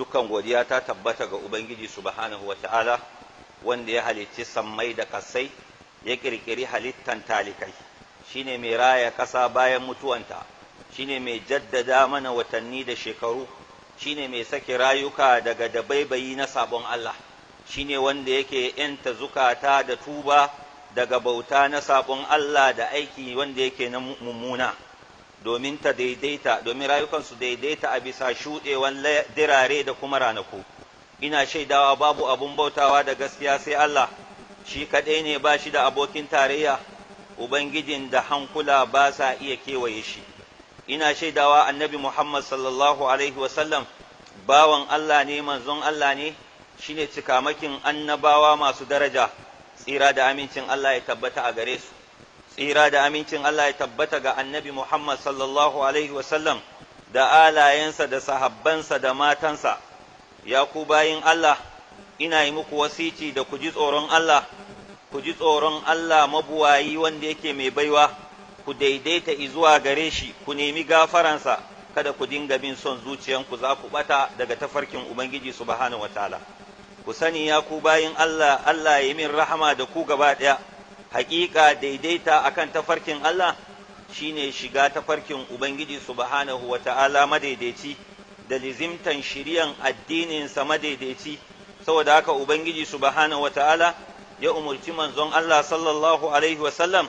dukkan godiya ta tabbata ga Ubangiji subhanahu wa ta'ala wanda ya halicci sammai da kasai ya ƙirƙiri halittan talikai, shine mai raya ƙasa bayan mutuwanta, shine mai jaddada mana watanni da shekaru, shine mai sake rayuka daga dabaibayi na sabon Allah, shine wanda yake ‘yanta zukata da tuba daga bauta na sabon Allah da aiki wanda yake na mummuna. Domin rayukansu daidaita a bisa shuɗewan dirare da kuma ranaku. Ina shaidawa babu abun bautawa da gaskiya sai Allah, shi kaɗai ne ba shi da abokin tarayya, Ubangijin da hankula ba sa iya kewaye shi. Ina shaidawa annabi Muhammad sallallahu Alaihi wasallam bawan Allah ne, manzon Allah ne, shi ne cikamakin annabawa masu daraja, tsira da amincin Allah ya tabbata a gare su. Tsira da amincin Allah ya tabbata ga annabi Muhammad sallallahu Alaihi wasallam da alayensa da sahabbansa da matansa, ya ku bayin Allah, ina yi muku wasici da ku ji tsoron Allah, ku ji tsoron Allah mabuwayi wanda yake mai baiwa, ku daidaita izuwa gare shi, ku nemi gafaransa, kada ku dinga bin son zuciyanku za ku bata daga tafarkin Ubangiji subhanahu wataala. Ku sani ya ku bayin Allah, Allah ya yi min rahama da ku gaba ɗaya. Haƙiƙa daidaita akan tafarkin Allah shine shiga tafarkin Ubangiji subhanahu wata'ala madaidaici da lizimtan shiriyan addininsa madaidaici. Saboda haka Ubangiji subhanahu wata'ala ya umurci manzon Allah sallallahu alaihi wasallam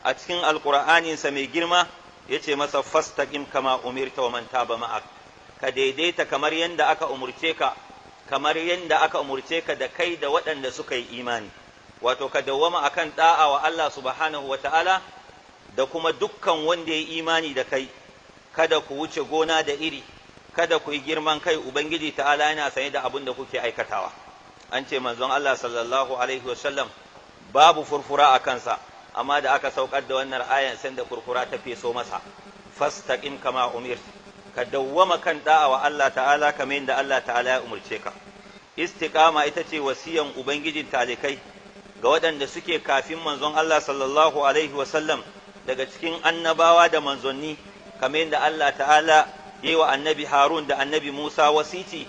a cikin alƙur'aninsa mai girma ya ce masa fastaqim kama umirta wa man taba ma'ak, ka daidaita kamar yanda aka umurce ka, kamar yanda aka umurce ka da kai da waɗanda suka yi imani. Wato ka dawwama akan da'a wa Allah subhanahu wata'ala da kuma dukkan wanda ya imani da kai, kada ku wuce gona da iri, kada ku yi girman kai, Ubangiji ta'ala yana sanye da abin da kuke aikatawa. An ce manzon Allah sallallahu alaihi wasallam babu furfura a kansa, amma da aka saukar da wannan ayan sai da furfura ta feso masa. Fastaqim kama umirt, ka dawwama kan da'a wa Allah ta'ala kamar yadda Allah ta'ala ya umurce ka. Istiqama ita ce wasiyan Ubangijin talikai ga waɗanda suke kafin manzon Allah sallallahu Alaihi wasallam daga cikin annabawa da manzanni, kamar yadda Allah ta'ala yi wa annabi Harun da annabi Musa wasici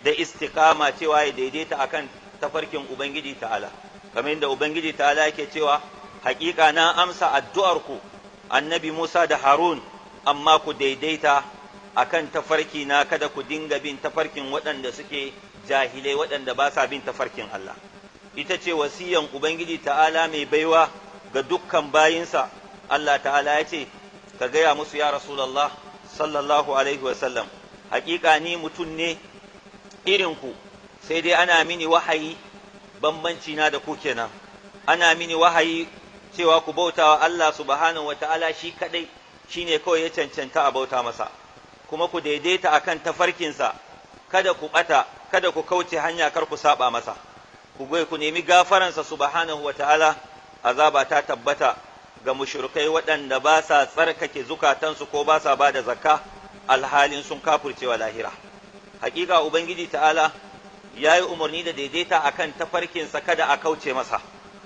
da istiqama cewa ya daidaita akan tafarkin Ubangiji ta'ala, kamar yadda Ubangiji ta'ala yake cewa haƙiƙa na amsa addu'arku annabi Musa da Harun, amma ku daidaita akan tafarki na, kada ku dinga bin tafarkin waɗanda suke jahilai waɗanda ba sa bin tafarkin Allah. Ita ce wasiyan Ubangiji ta'ala mai baiwa ga dukkan bayinsa. Allah ta'ala ya ce, ka gaya musu ya Rasulallah sallallahu Alaihi wasallam, haƙiƙa ni mutum ne irinku, sai dai ana mini wahayi, bambanci na da ku kenan, ana mini wahayi cewa ku bauta wa Allah subhanahu wa ta'ala shi kaɗai, shi ne kawai ya cancanta a bauta masa, kuma ku daidaita akan tafarkinsa, kada ku ɓata, kada ku kauce hanya, kar ku saba masa. Ku nemi gafaransa subhanahu wa ta'ala, azaba ta tabbata ga mushrikai waɗanda ba sa tsarkake zukatansu ko ba sa ba da zakka alhalin sun kafurcewa lahira. Hakika Ubangiji ta'ala ya yi umarni da daidaita akan tafarkinsa, kada a kauce masa.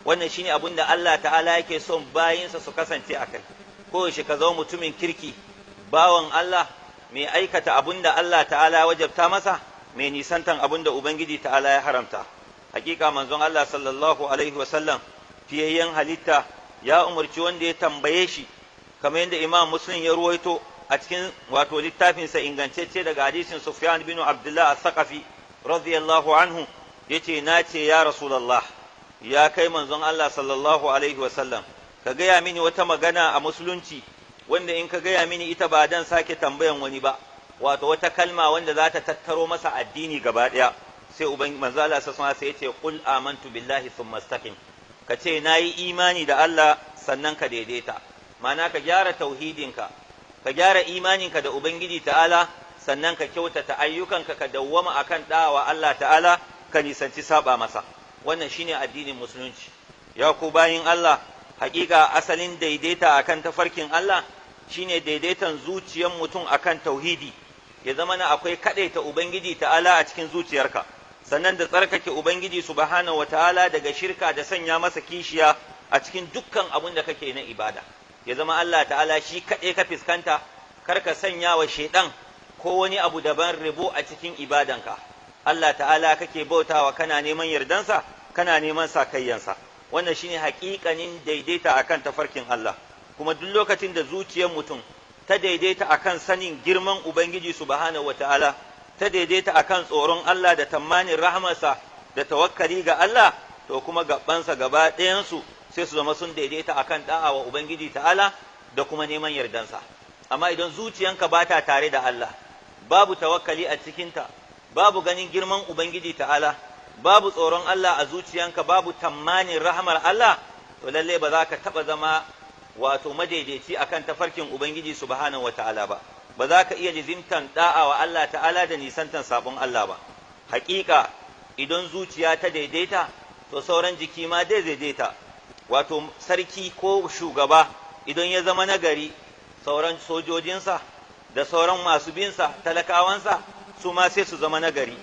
Wannan shine abin da Allah ta'ala yake son bayinsa su kasance a kai. Koyaushe ka zama mutumin kirki, bawan Allah mai aikata abin da Allah ta'ala wajabta masa, mai nisantan abin da Ubangiji ta'ala ya haramta. Hakika manzon Allah sallallahu alaihi wasallam fiyayyen halitta ya umarci wanda ya tambaye shi, kamar yadda Imam Muslim ya ruwaito a cikin wato littafinsa ingantacce daga hadisin Sufyan bin Abdullah as-Saqafi radiyallahu anhu, yace na ce ya Rasulullah, ya kai manzon Allah sallallahu alaihi wasallam, ka gaya mini wata magana a musulunci wanda in ka gaya mini ita ba dan sake tambayan wani ba, wato wata kalma wanda za ta tattaro masa addini gaba ɗaya. Sai manzo Allah sallallahu alaihi wasallam sai ya ce qul amantu billahi thumma istaqim, ka ce nayi imani da Allah sannan ka daidaita, ma'ana ka gyara tauhidinka, ka gyara imaninka da Ubangiji ta'ala, sannan ka kyautata ayyukanka, ka dawwama akan da'awa Allah ta'ala, ka nisanci saba masa. Wannan shine addinin musulunci. Ya ku bayin Allah, hakika asalin daidaita akan tafarkin Allah shine daidaitan zuciyar mutum akan tauhidi, ya zama na akwai kadaita Ubangiji ta'ala a cikin zuciyarka, sannan da tsarkake Ubangiji subhanahu wataala daga shirka da sanya masa kishiya a cikin dukkan abin da kake na ibada. Ya zama Allah ta'ala shi kaɗai ka fiskanta, kar ka sanya wa shaidan ko wani abu daban rabo a cikin ibadanka. Allah ta'ala kake bautawa kana neman yardansa kana neman sakayyansa. Wannan shine haƙiƙanin daidaita akan tafarkin Allah. Kuma duk lokacin da zuciyar mutum ta daidaita akan sanin girman Ubangiji subhanahu wata'ala, ta daidaita akan tsoron Allah da tamanin rahmarsa da tawakkali ga Allah, to kuma gabansa gaba ɗayansu sai su zama sun daidaita akan da'a wa Ubangiji ta'ala da kuma neman yardansa. Amma idan zuciyanka ba ta tare da Allah, babu tawakkali a cikinta, babu ganin girman Ubangiji ta'ala, babu tsoron Allah a zuciyanka, babu tamanin rahmar Allah, to lalle ba za ka taɓa zama wato madaidaici akan tafarkin Ubangiji subhanahu wata'ala ba za ka iya jizimtan da'a wa Allah ta'ala da nisantan sabon Allah ba. Hakika idan zuciya ta daidaita to sauran jiki ma dai daidaita. Wato sarki ko shugaba idan ya zama nagari, sauran sojojinsa da sauran masu binsa talakawansa su ma sai su zama nagari.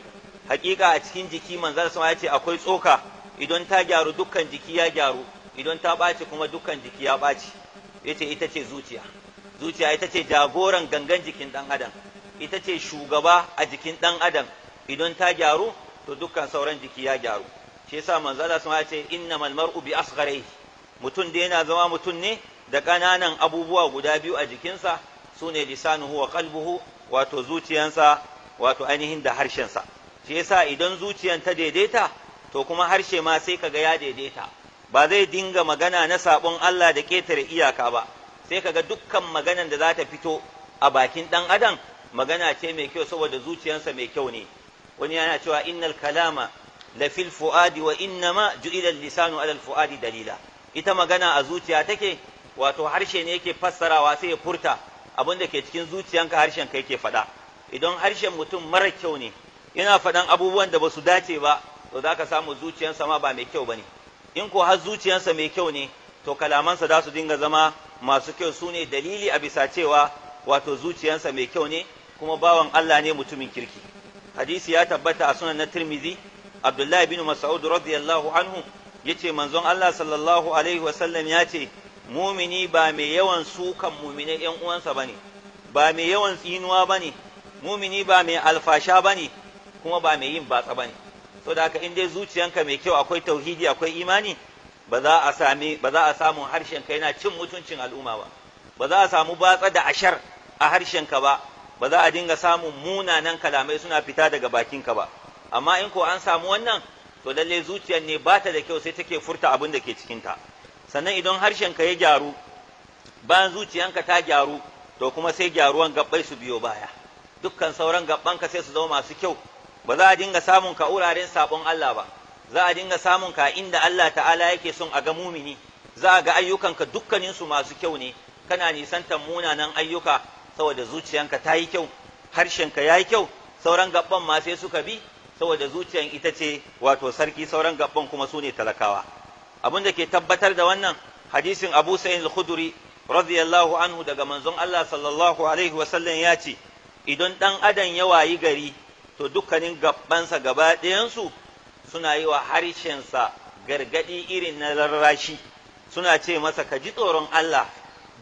Hakika a cikin jiki manzon sama ya ce akwai tsoka, idan ta gyaru dukkan jiki ya gyaru, idan ta ɓaci kuma dukkan jiki ya ɓaci. Yace ita ce zuciya. Zuciya ita ce jagoran gangan jikin ɗan adam, ita ce shugaba a jikin ɗan adam. Idan ta gyaru to dukkan sauran jiki ya gyaru. Shi yasa manzala sun ce innamal mar'u bi asgharihi, mutum da yana zama mutum ne da ƙananan abubuwa guda biyu a jikinsa, sune lisanuhu wa qalbuhu, wato zuciyansa wato ainihin da harshensa. Shi yasa idan zuciyan ta daidaita to kuma harshe ma sai kaga ya daidaita, ba zai dinga magana na sabon Allah da ketare iyaka ba. Sai kaga dukkan maganan da za ta fito a bakin ɗan adam magana ce mai kyau saboda zuciyansa mai kyau ne. Wani yana cewa innal kalama la fil fuadi wa innama ju'ila lisanu ala al fuadi dalila. Ita magana a zuciya take, wato harshe ne yake fassarawa sai ya furta abin da ke cikin zuciyanka, harshen ka yake faɗa. Idan harshen mutum mara kyau ne, yana faɗan abubuwan da ba su dace ba, to za ka samu zuciyansa ma ba mai kyau ba ne. In ko har zuciyansa mai kyau ne, to kalamansa za su dinga zama masu kyau, su ne dalili a bisa cewa wato zuciyansa mai kyau ne kuma bawan Allah ne mutumin kirki. Hadisi ya tabbata a sunan na Tirmidhi, Abdullah bin Mas'ud radiyallahu anhu yace manzon Allah sallallahu alaihi wasallam ya ce mumini ba mai yawan sukan muminai yan uwansa bane, ba mai yawan tsinuwa bane, mumini ba mai alfasha bane, kuma ba mai yin batsa bane. Saboda haka in dai zuciyanka mai kyau, akwai tauhidi, akwai imani, ba za a samu harshenka yana cin mutuncin al'umma ba za a samu batsa da ashar a harshenka ba za a dinga samun munanan kalamai suna fita daga bakinka ba. Amma in ko an samu wannan, to lalle zuciyar ne ba ta da kyau sai take furta abin da ke cikinta. Sannan idan harshenka ya gyaru, bayan zuciyanka ta gyaru, to kuma sai gyaruwan gabbai su biyo baya. Dukkan sauran gabbanka sai su zama masu kyau. Ba za a dinga samun ka wuraren sabon Allah ba, za a dinga samun ka inda Allah ta'ala yake son a ga mumini. Za a ga ayyukanka dukkaninsu masu kyau ne, kana nisantar munanan ayyuka saboda zuciyanka ta yi kyau, harshenka ya yi kyau, sauran gaban ma sai suka bi saboda zuciyan ita ce wato sarki, sauran gaban kuma su ne talakawa. Abin da ke tabbatar da wannan hadisin Abu Sa'id al-Khudri radiyallahu anhu daga manzon Allah sallallahu alaihi wasallam ya ce idan dan adam ya wayi gari, to dukkanin gabansa gaba ɗayansu suna yi wa harshensa gargadi irin na rarrashi, suna ce masa ka ji tsoron Allah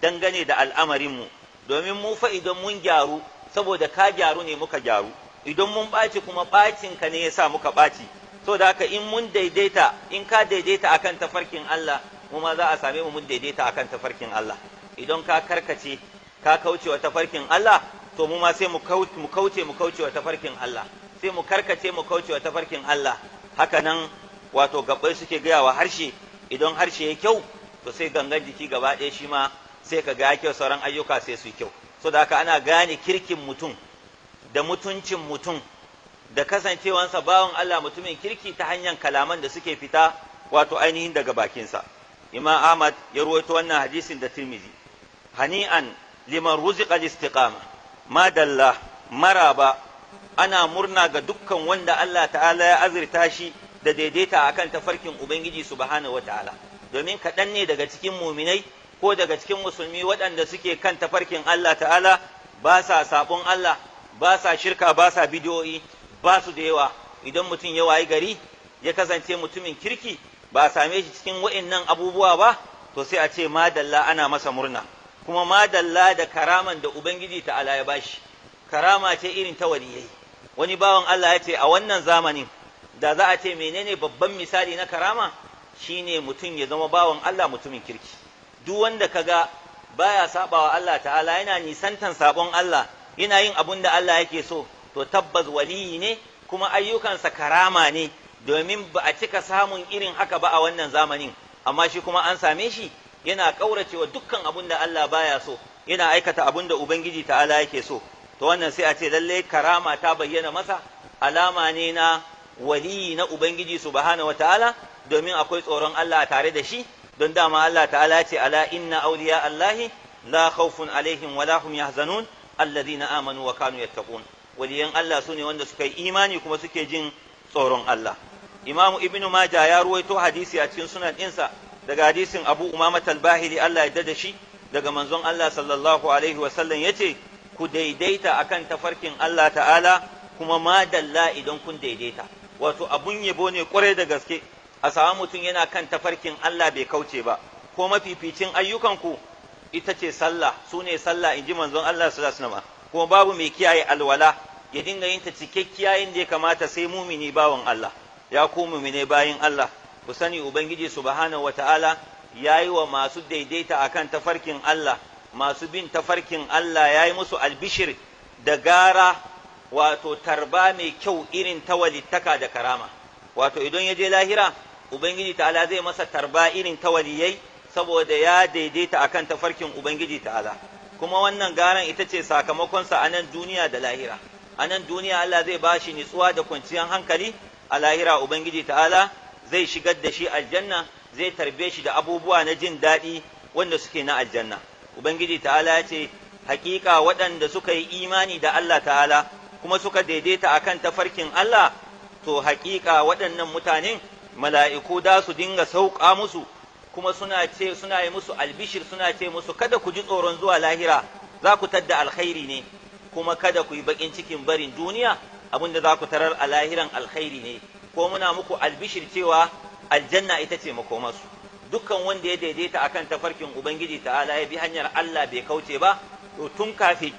dangane da al'amarinmu, domin mu fa idan mun gyaru saboda ka gyaru ne muka gyaru, idan mun ɓaci kuma ɓacinka ne ya sa muka ɓaci. So da haka in mun daidaita, in ka daidaita akan tafarkin Allah, mu ma za a same mu mun daidaita akan tafarkin Allah. Idan ka karkace ka kauce wa tafarkin Allah, to mu ma sai mu kauce wa tafarkin Allah, sai mu karkace mu kauce wa tafarkin Allah. Haka nan wato gabbai suke gaya wa harshe, idan harshe ya kyau to sai gangan jiki gaba ɗaya shi ma sai ka ga kyau, sauran ayyuka sai su kyau. So da haka ana gane kirkin mutum da mutuncin mutum da kasancewansa bawan Allah mutumin kirki ta hanyar kalaman da suke fita wato ainihin daga bakinsa. Imam Ahmad ya ruwaito wannan hadisin da Tirmidhi. Hani'an liman ruziqa al-istiqama, madalla maraba, ana murna ga dukkan wanda Allah ta'ala ya azurta shi da daidaita akan tafarkin Ubangiji subhanahu wataala, domin kaɗan ne daga cikin muminai ko daga cikin musulmi waɗanda suke kan tafarkin Allah ta'ala, ba sa sabon Allah, ba sa shirka, ba sa bidiyoyi, ba su da yawa. Idan mutum ya wayi gari ya kasance mutumin kirki, ba a same shi cikin wa'innan abubuwa ba, to sai a ce madalla, ana masa murna. Kuma madalla da karaman da Ubangiji ta'ala ya bashi, karama ce irin ta waliyai, wani bawan Allah ya ce a wannan zamanin da za a ce menene babban misali na karama shine mutum ya zama bawan Allah mutumin kirki. Duk wanda kaga baya sabawa Allah ta'ala, yana nisantan sabon Allah, yana yin abun da Allah yake so, to tabbas waliyi ne kuma ayyukansa karama ne, domin ba a cika samun irin haka ba a wannan zamanin, amma shi kuma an same shi yana kauracewa dukkan abun da Allah baya so, yana aikata abun da Ubangiji ta'ala yake so. To wannan sai a ce lallai karama ta bayyana masa, alama ne na waliyi na Ubangiji subhanahu wataala, domin akwai tsoron Allah tare da shi, don dama Allah ta'ala ce ala inna awliya Allahi la khawfun alaihim wa la hum yahzanun alladhina amanu wa kanu yattaqun. Waliyan Allah sune wanda suka yi imani kuma suke jin tsoron Allah. Imam Ibn Majah ya ruwaito hadisi a cikin sunan ɗinsa daga hadisin Abu Umama al-Bahili, Allah ya da shi, daga manzon Allah sallallahu alaihi wa sallam yace ku daidaita akan tafarkin Allah ta'ala kuma madalla idan kun daidaita. Wato abun yabo ne kwarai da gaske a samu mutum yana kan tafarkin Allah bai kauce ba, ko mafificin ayyukanku ita ce sallah, su ne sallah in ji manzon Allah sallallahu alaihi wasallam, kuma babu mai kiyaye alwala ya dinga yin ta cikakkiya yadda ya kamata sai mumini bawan Allah. Ya ku mumine bayin Allah, ku sani Ubangiji subhanahu wataala yayi wa masu daidaita akan tafarkin Allah, masu bin tafarkin Allah yayi musu albishir da gara, wato tarba mai kyau irin ta walittaka da karama. Wato idan ya je lahira Ubangiji ta'ala zai masa tarba irin ta waliyai, saboda ya daidaita akan tafarkin Ubangiji ta'ala. Kuma wannan garan ita ce sakamakonsa a nan duniya da lahira. A nan duniya Allah zai ba shi nitsuwa da kwanciyar hankali, a lahira Ubangiji ta'ala zai shigar da shi aljanna, zai tarbe shi da abubuwa na jin daɗi wanda suke na aljanna. Ubangiji ta'ala ya ce hakika waɗanda suka yi imani da Allah ta'ala kuma suka daidaita akan tafarkin Allah, to hakika waɗannan mutanen mala'iku da su dinga sauƙa musu, kuma suna yi musu albishir, suna ce musu kada ku ji tsoron zuwa lahira, za ku tadda alkhairi ne, kuma kada ku yi baƙin cikin barin duniya, abinda za ku tarar a lahiran alkhairi ne, ko muna muku albishir cewa aljanna ita ce makomarsu. Dukkan wanda ya daidaita akan tafarkin Ubangiji ta'ala ya bi hanyar Allah bai kauce ba, to tun kafin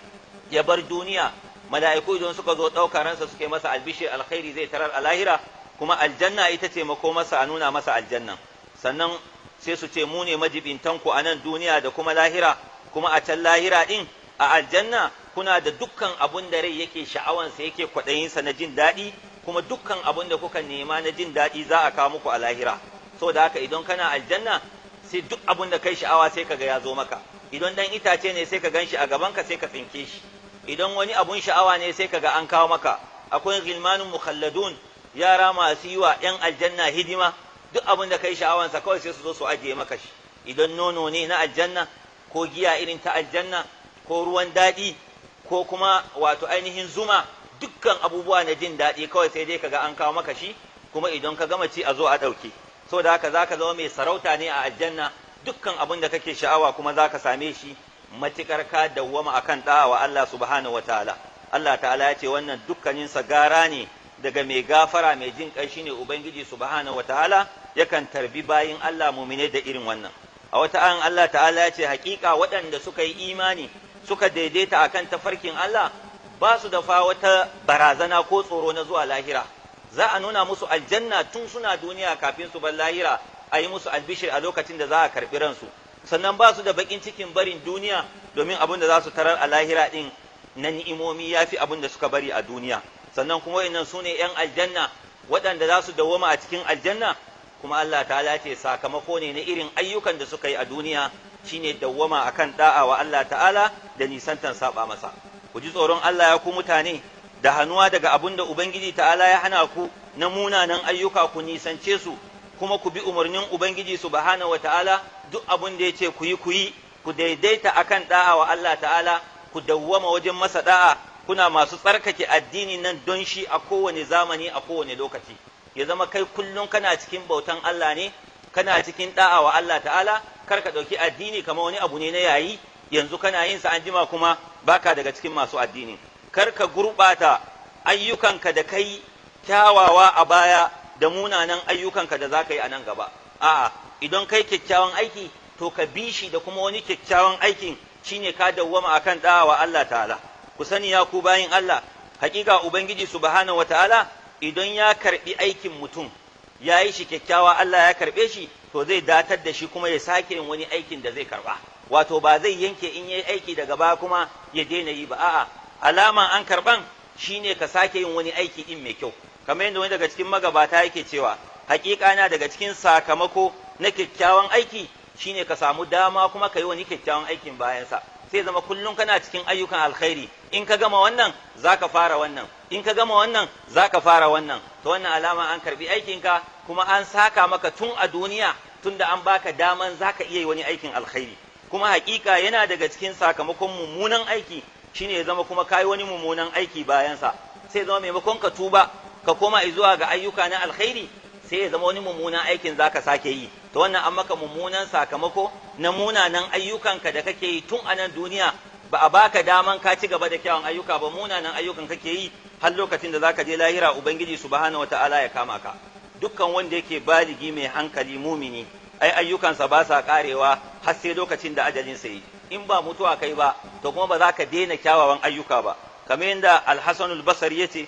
ya bar duniya mala'iku idan suka zo ɗaukar ransa suke masa albishir alkhairi zai tarar a lahira, kuma aljanna ita ce makomarsa, a nuna masa aljannan. Sannan sai su ce mu ne majibintanku a nan duniya da kuma lahira, kuma a can lahira ɗin a aljanna kuna da dukkan abun da rai yake sha'awansa yake kwaɗayinsa na jin daɗi, kuma dukkan abun da kuka nema na jin daɗi za a kawo muku a lahira. Saboda haka idan kana aljanna sai duk abun da kai sha'awa sai kaga ya zo maka. Idan dan itace ne sai ka ganshi a gabanka sai ka tsinke shi. Idan wani abun sha'awa ne sai kaga an kawo maka. Akwai ghilmanun mukhalladun, yara masu yi wa ‘yan aljanna hidima, duk abin da kai sha'awansa kawai sai su zo su ajiye maka shi. Idan nono ne na aljanna, ko giya irin ta aljanna, ko ruwan daɗi, ko kuma wato ainihin zuma, dukkan abubuwa na jin daɗi kawai sai dai kaga an kawo maka shi, kuma idan ka gama ci a zo a ɗauke. Saboda haka za ka zama mai sarauta ne a aljanna, dukkan abin da kake sha'awa kuma za ka same shi matuƙar ka dawwama akan ɗa'a wa Allah subhanahu wa ta'ala. Allah ta'ala ya ce wannan dukkaninsa gara ne daga mai gafara mai jin ƙai shine Ubangiji subhanahu wataala, yakan tarbi bayin Allah mumine da irin wannan. A wata ayan Allah ta'ala ya ce haƙiƙa waɗanda suka yi imani suka daidaita akan tafarkin Allah ba su da fa wata barazana ko tsoro na zuwa lahira. Za a nuna musu aljanna tun suna duniya kafin su bar lahira, a yi musu albishir a lokacin da za a karɓi ransu. Sannan ba su da baƙin cikin barin duniya, domin abin da za su tarar a lahira ɗin na ni'imomi ya fi abin da suka bari a duniya. Sannan kuma wa'innan su ne ‘yan aljanna waɗanda za su dawwama a cikin aljanna, kuma Allah ta'ala ce sakamako ne na irin ayyukan da suka yi a duniya, shine dawwama akan da'a wa Allah ta'ala da nisantan saba masa. Ku ji tsoron Allah ya ku mutane, da hannuwa daga abin da Ubangiji ta'ala ya hana ku na munanan ayyuka ku nisance su, kuma ku bi umarnin Ubangiji subhanahu wa ta'ala, duk abin da ya ce ku yi ku daidaita akan da'a wa Allah ta'ala, ku dawwama wajen masa da'a, kuna masu tsarkake addini nan don shi a kowane zamani a kowane lokaci. Ya zama kai kullum kana cikin bautan Allah ne, kana cikin da'a wa Allah ta'ala, kar ka ɗauki addini kamar wani abu ne na yayi, yanzu kana yin sa an jima kuma baka daga cikin masu addini. Kar ka gurɓata ayyukanka da kai kyawawa a baya da munanan ayyukanka da za ka yi a nan gaba. A'a, idan kai kyakkyawan aiki to ka bi shi da kuma wani kyakkyawan aikin, shine ka dawwama akan da'a wa Allah ta'ala. Ku sani ya ku bayin Allah, hakika ubangiji subhanahu wataala idan ya karbi aikin mutum ya yi shi kyakkyawa Allah ya karbe shi to zai datar da shi kuma ya sake yin wani aikin da zai karba wato ba zai yanke in yayi aiki daga baya kuma ya daina yi ba a'a alama an karban shine ka sake yin wani aiki din mai kyau kamar yadda wani daga cikin magabata yake cewa hakika na daga cikin sakamako na kyakkyawan aiki shine ka samu dama kuma ka yi wani kyakkyawan aikin bayansa sai zama kullum kana cikin ayyukan alkhairi in ka gama wannan zaka fara wannan in ka gama wannan zaka fara wannan to wannan alama an karbi aikinka kuma an saka maka tun a duniya tunda an baka daman zaka iya yi wani aikin alkhairi kuma hakika yana daga cikin sakamakon mummunan aiki shine ya zama kuma kai wani mummunan aiki bayansa sai zama maimakon ka tuba ka koma zuwa ga ayyuka na alkhairi sai ya zama wani mummunan aikin zaka sake yi to wannan an maka mummunan sakamako na munanan ayyukanka da kake yi tun a nan duniya ba a baka daman ka ci gaba da kyawun ayyuka ba munanan ayyukan kake yi har lokacin da zaka je lahira ubangiji subhanahu wataala ya kama ka dukkan wanda yake baligi mai hankali mumini ai ayyukansa ba sa karewa har sai lokacin da ajalin sa yi in ba mutuwa kai ba to kuma ba za ka daina kyawawan ayyuka ba kamar yadda al-Hasan al-Basri yace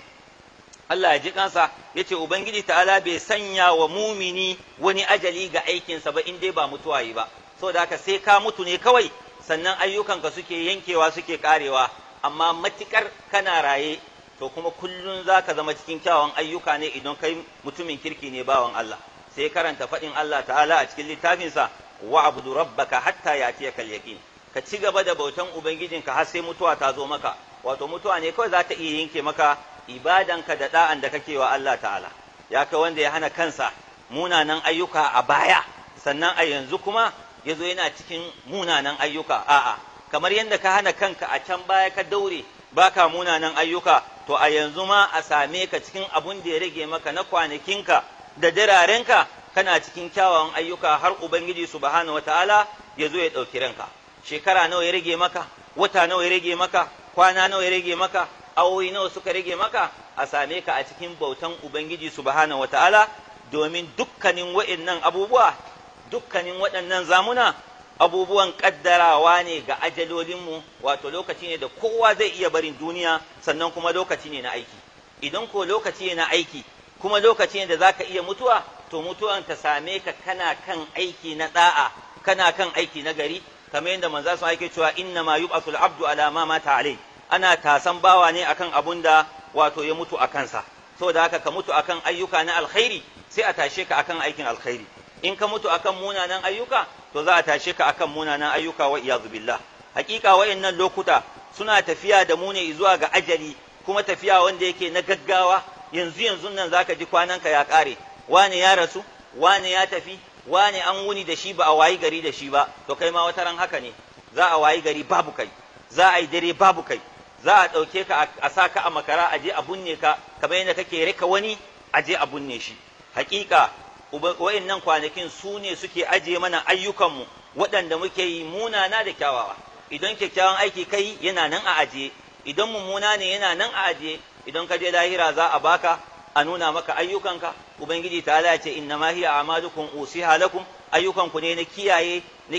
Allah ya ji kansa yace ubangiji ta'ala bai sanya wa mumini wani ajali ga aikinsa ba in dai ba mutuwa yi ba saboda haka sai ka mutu ne kawai sannan ayyukanka suke yankewa suke karewa amma matikar kana raye to kuma kullun zaka zama cikin kyawawan ayyuka ne idan kai mutumin kirki ne bawan Allah sai karanta fadin Allah ta'ala a cikin littafinsa wa'budu rabbaka hatta yatiyaka al-yaqin ka ci gaba da bautan ubangijinka har sai mutuwa ta zo maka wato mutuwa ne kawai za ta iya yanke maka ibadanka da da'an da kake wa Allah ta'ala ya kai wanda ya hana kansa munanan ayyuka a baya sannan a yanzu kuma yazo yana cikin munanan ayyuka a'a kamar yadda ka hana kanka a can baya ka daure baka munanan ayyuka to a yanzu ma a same ka cikin abun da ya rage maka na kwanakinka da dirarenka kana cikin kyawawan ayyuka har ubangiji subhanahu wataala yazo ya dauki ranka shekara nawa ya rage maka wata nawa ya rage maka kwana nawa ya rage maka awoyi nawa suka rage maka a same ka a cikin bautan ubangiji subhanahu wataala domin dukkanin wa'annan abubuwa dukkanin waɗannan zamuna abubuwan kaddarawa ne ga ajalolinmu wato lokaci ne da kowa zai iya barin duniya sannan kuma lokaci ne na aiki idan ko lokaci ne na aiki kuma lokaci ne da zaka iya mutuwa to mutuwan ta same ka kana kan aiki na da'a kana kan aiki na gari kamar yadda manzo sa yake cewa inna ma yub'athul abdu ala ma mata alai ana tasan bawa ne akan abun da wato ya mutu a kansa saboda haka ka mutu akan ayyuka na alkhairi sai a tashe ka akan aikin alkhairi in ka mutu akan munanan ayyuka to za a tashe ka akan munanan ayyuka wa iyazu billah hakika wayannan lokuta suna tafiya da mu ne zuwa ga ajali kuma tafiya wanda yake na gaggawa yanzu nan zaka ji kwananka ya kare wani ya rasu wani ya tafi wani an wuni da shi ba a wayi gari da shi ba to kai ma wata ran haka ne za a wayi gari babu kai za a yi dare babu kai za a ɗauke ka a sa ka a makara a je a bunne ka kamar yadda kake rika wani a je a bunne shi hakika wa'annan kwanakin su ne suke ajiye mana ayyukanmu waɗanda muke yi munana da kyawawa idan kyakkyawan aiki kai yana nan a ajiye idan mummuna ne yana nan a ajiye idan ka je lahira za a baka a nuna maka ayyukanka ubangiji ta ya ce inna ma hiya a'malukum usiha lakum ayyukanku ne na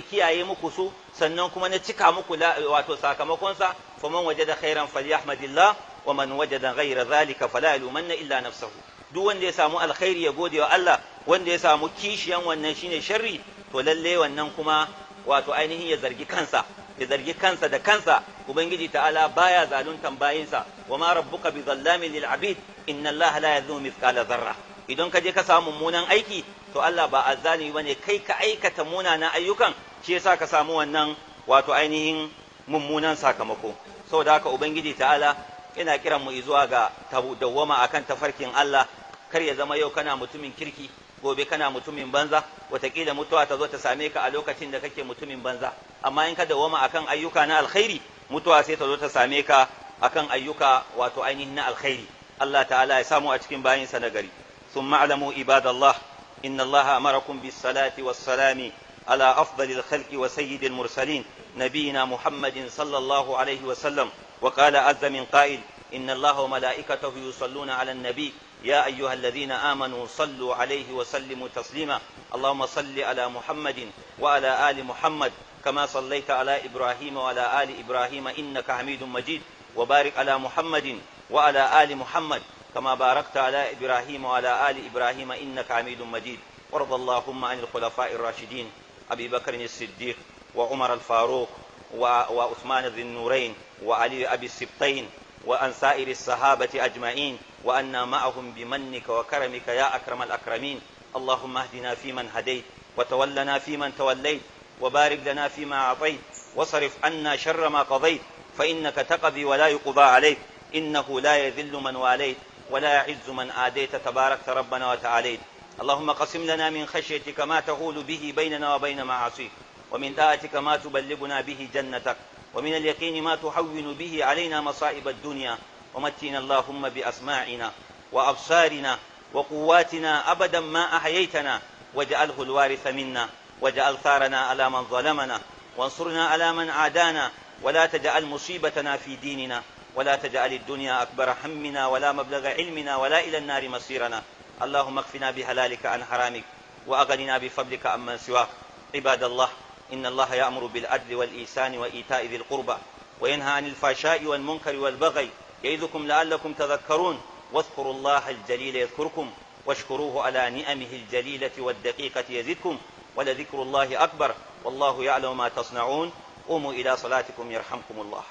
kiyaye muku su sannan kuma na cika muku wato sakamakon sa faman wajada khairan falyahmadillah wa man wajada ghayra zalika fala yalumanna illa nafsahu duk wanda ya samu alkhairi ya gode wa Allah wanda ya samu kishiyan wannan shine sharri to lalle wannan kuma wato ainihin ya zargi kansa da kansa ubangiji ta'ala baya zaluntan bayinsa wa ma rabbuka bi zallamin lil abid inna Allah la yadhlimu mithqala dharra idan ka je ka samu mummunan aiki to Allah ba azzalimi bane kai ka aikata munanan ayyukan shi yasa ka samu wannan wato ainihin mummunan sakamako saboda haka ubangiji ta'ala yana kiran mu zuwa ga dawwama akan tafarkin Allah kar ya zama yau kana mutumin kirki gobe kana mutumin banza watakila mutuwa ta zo ta same ka a lokacin da kake mutumin banza amma in ka dawwama akan ayyuka na alkhairi mutuwa sai ta zo ta same ka akan ayyuka wato ainihin na alkhairi Allah ta'ala ya samu a cikin bayinsa na gari thumma alamu ibadallah inna Allah amarakum bis salati was salami ala afdalil khalqi wa sayyidil mursalin nabiyina Muhammadin sallallahu alaihi wa sallam wa qala azza min qa'il inna Allah wa malaikatahu yusalluna ala an-nabi يا أيها الذين آمنوا صلوا عليه وسلموا تسليما اللهم صل على محمد وعلى آل محمد كما صليت على إبراهيم وعلى آل إبراهيم إنك حميد مجيد وبارك على محمد وعلى آل محمد كما باركت على إبراهيم وعلى آل إبراهيم إنك حميد مجيد. وارض اللهم عن الخلفاء الراشدين أبي بكر الصديق وعمر الفاروق وعثمان ذي النورين وعلي أبي السبطين وعن سائر الصحابة أجمعين وأنا معهم بمنك وكرمك يا أكرم الأكرمين. اللهم اهدنا فيمن هديت وتولنا فيمن توليت وبارك لنا فيما أعطيت واصرف عنا شر ما قضيت فإنك تقضي ولا يقضى عليك إنه لا يذل من واليت ولا يعز من آديت تباركت ربنا وتعاليت. اللهم قسم لنا من خشيتك ما تحول به بيننا وبين معاصيك ومن طاعتك ما تبلغنا به جنتك ومن اليقين ما تحول به علينا مصائب الدنيا ومتنا اللهم بأسماعنا وأبصارنا وقواتنا أبدا ما أحييتنا واجعله الوارث منا واجعل ثارنا على من ظلمنا وانصرنا على من عادانا ولا تجعل مصيبتنا في ديننا ولا تجعل الدنيا أكبر همنا ولا مبلغ علمنا ولا إلى النار مصيرنا. اللهم اكفنا بحلالك عن حرامك وأغننا بفضلك عمن سواك. عباد الله، إن الله يأمر بالعدل والإحسان وإيتاء ذي القربى وينهى عن الفحشاء والمنكر والبغي يعظكم لعلكم تذكرون. واذكروا الله الجليل يذكركم واشكروه على نعمه الجليلة والدقيقة يزدكم ولذكر الله أكبر والله يعلم ما تصنعون. قوموا إلى صلاتكم يرحمكم الله.